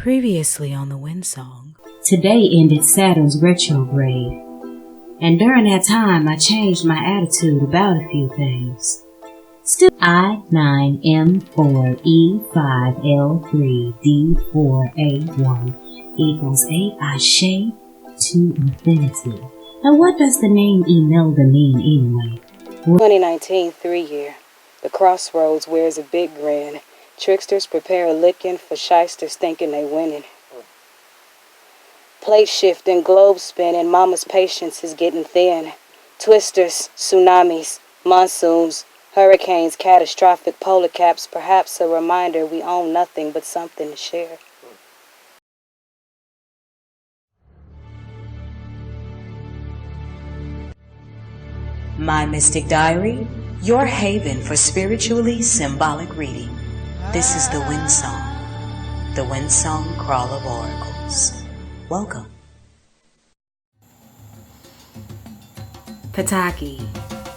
Previously on the Wind Song. Today ended Saturn's retrograde, and during that time I changed my attitude about a few things. Still, I9M4E5L3D4A1 equals 8 Ashe to infinity. Now what does the name Imelda mean anyway? 2019 3-year. The crossroads wears a big grin. Tricksters prepare a licking for shysters thinking they winning. Plate shifting, globe spinning, mama's patience is getting thin. Twisters, tsunamis, monsoons, hurricanes, catastrophic polar caps, perhaps a reminder we own nothing but something to share. My Mystic Diary, your haven for spiritually symbolic reading. This is the Wind Song Crawl of Oracles. Welcome. Pataki.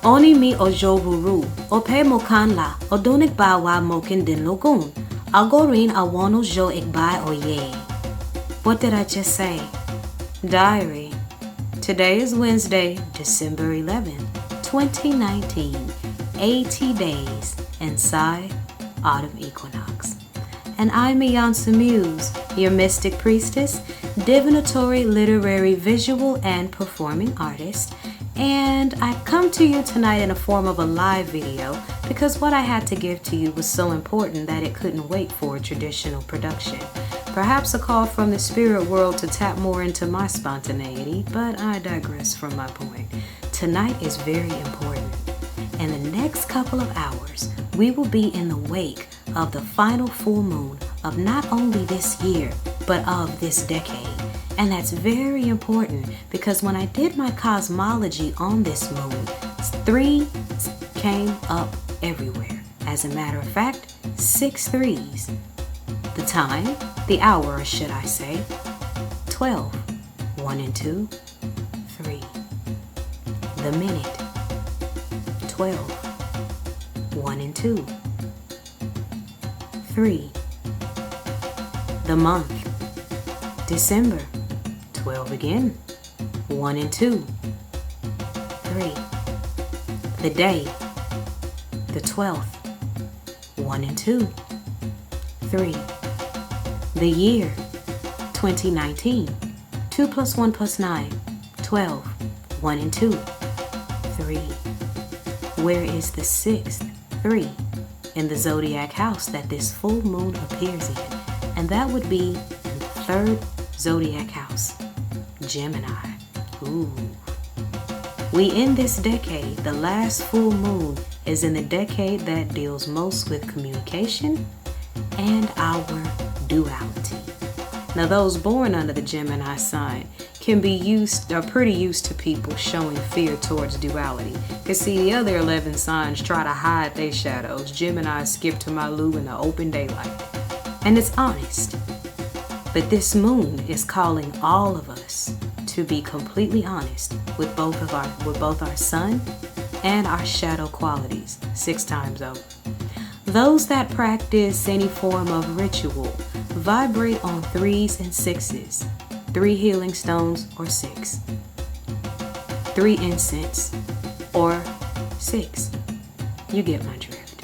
Oni mi ojovuru, ope mokanla, odonik ba wa mokin din logun. Agorin awano jo ikbai oye. What did I just say? Diary. Today is Wednesday, December 11th, 2019. 80 days inside Autumn Equinox. And I'm iiiYansa Muse, your mystic priestess, divinatory, literary, visual, and performing artist. And I come to you tonight in the form of a live video because what I had to give to you was so important that it couldn't wait for a traditional production. Perhaps a call from the spirit world to tap more into my spontaneity, but I digress from my point. Tonight is very important. In the next couple of hours, we will be in the wake of the final full moon of not only this year, but of this decade. And that's very important because when I did my cosmology on this moon, 3 came up everywhere. As a matter of fact, 6 3s. The time, the hour, should I say, 12, 1 and 2, 3. The minute, 12, 1 and 2, 3. The month, December, 12 again, 1 and 2, 3. The day, the 12th, 1 and 2, 3. The year, 2019, 2 plus 1 plus 9, 12, 1 and 2, 3. Where is the 6th, 3, in the zodiac house that this full moon appears in? And that would be in the 3rd zodiac house, Gemini. Ooh. We end this decade, the last full moon is in the decade that deals most with communication and our duality. Now those born under the Gemini sign can be pretty used to people showing fear towards duality. Cause see, the other 11 signs try to hide their shadows. Gemini skip to my loo in the open daylight. And it's honest. But this moon is calling all of us to be completely honest with both our sun and our shadow qualities 6 times over. Those that practice any form of ritual vibrate on 3s and 6s, 3 healing stones or 6, 3 incense or 6. You get my drift.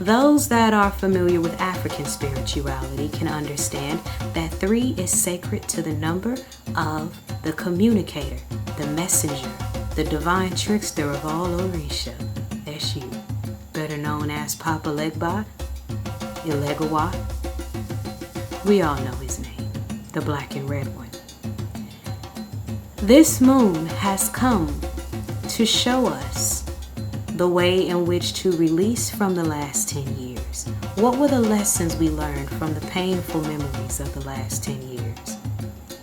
Those that are familiar with African spirituality can understand that 3 is sacred to the number of the communicator, the messenger, the divine trickster of all Orisha. That's you, better known as Papa Legba, Ilegawa. We all know his name, the black and red one. This moon has come to show us the way in which to release from the last 10 years. What were the lessons we learned from the painful memories of the last 10 years?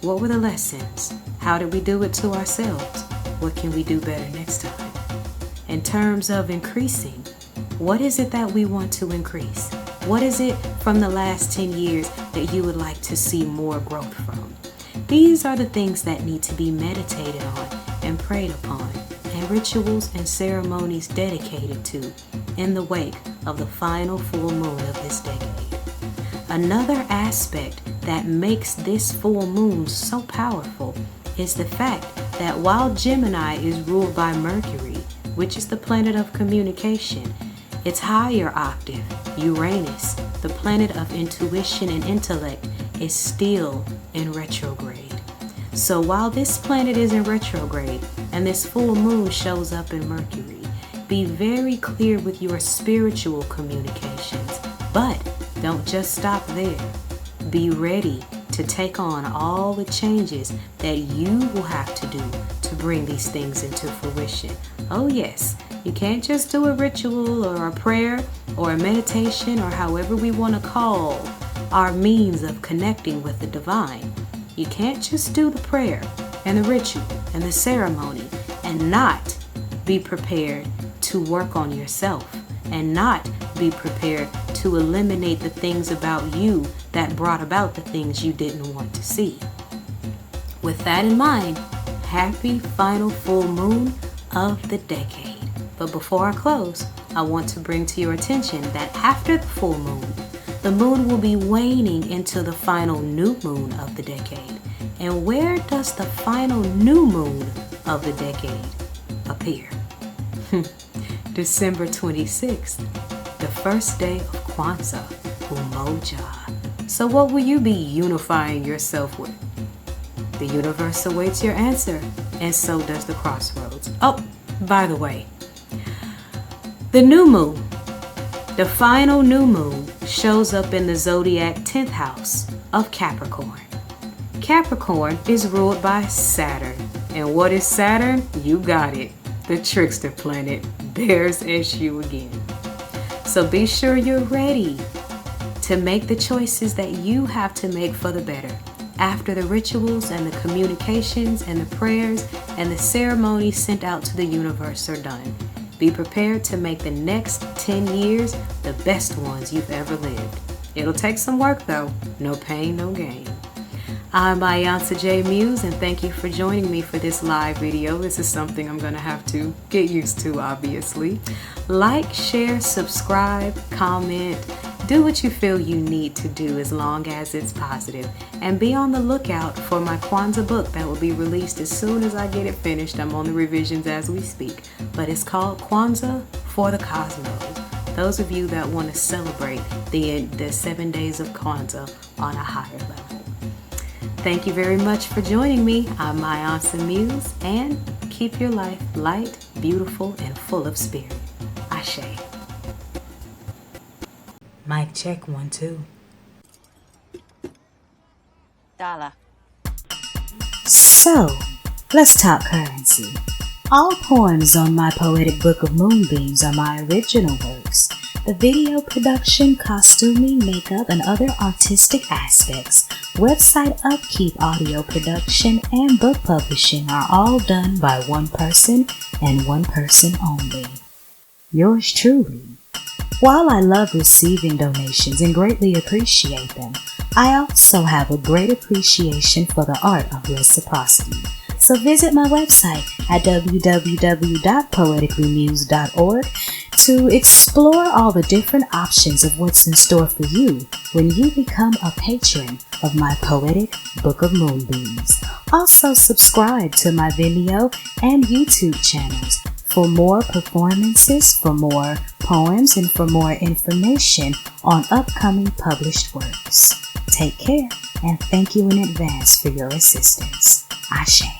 What were the lessons? How did we do it to ourselves? What can we do better next time? In terms of increasing, what is it that we want to increase? What is it from the last 10 years that you would like to see more growth from? These are the things that need to be meditated on and prayed upon, and rituals and ceremonies dedicated to in the wake of the final full moon of this decade. Another aspect that makes this full moon so powerful is the fact that while Gemini is ruled by Mercury, which is the planet of communication, its higher octave, Uranus, the planet of intuition and intellect, is still in retrograde. So while this planet is in retrograde and this full moon shows up in Mercury, be very clear with your spiritual communications, but don't just stop there. Be ready to take on all the changes that you will have to do to bring these things into fruition. Oh yes, you can't just do a ritual or a prayer or a meditation or however we want to call our means of connecting with the divine. You can't just do the prayer and the ritual and the ceremony and not be prepared to work on yourself and not be prepared to eliminate the things about you that brought about the things you didn't want to see. With that in mind, happy final full moon of the decade. But before I close, I want to bring to your attention that after the full moon, the moon will be waning into the final new moon of the decade. And where does the final new moon of the decade appear? December 26th, the first day of Kwanzaa, Umoja. So what will you be unifying yourself with? The universe awaits your answer, and so does the crossroads. Oh, by the way, the new moon, the final new moon, shows up in the zodiac 10th house of Capricorn. Capricorn is ruled by Saturn. And what is Saturn? You got it. The trickster planet. There's SU again. So be sure you're ready to make the choices that you have to make for the better. After the rituals and the communications and the prayers and the ceremonies sent out to the universe are done, be prepared to make the next 10 years the best ones you've ever lived. It'll take some work though. No pain, no gain. I'm iiYansa J Muse, and thank you for joining me for this live video. This is something I'm going to have to get used to, obviously. Like, share, subscribe, comment. Do what you feel you need to do as long as it's positive. And be on the lookout for my Kwanzaa book that will be released as soon as I get it finished. I'm on the revisions as we speak. But it's called Kwanzaa for the Cosmos. Those of you that want to celebrate the 7 days of Kwanzaa on a higher level. Thank you very much for joining me. I'm iiYansa Muse, and keep your life light, beautiful, and full of spirit. Ashe. Mic check 1 2. Dollar. So, let's talk currency. All poems on my poetic book of moonbeams are my original works. The video production, costuming, makeup, and other artistic aspects, website upkeep, audio production, and book publishing are all done by one person and one person only. Yours truly. While I love receiving donations and greatly appreciate them, I also have a great appreciation for the art of reciprocity. So visit my website at www.poeticallymuse.org to explore all the different options of what's in store for you when you become a patron of my poetic book of moonbeams. Also subscribe to my Vimeo and YouTube channels for more performances, for more poems, and for more information on upcoming published works. Take care, and thank you in advance for your assistance. Ashe.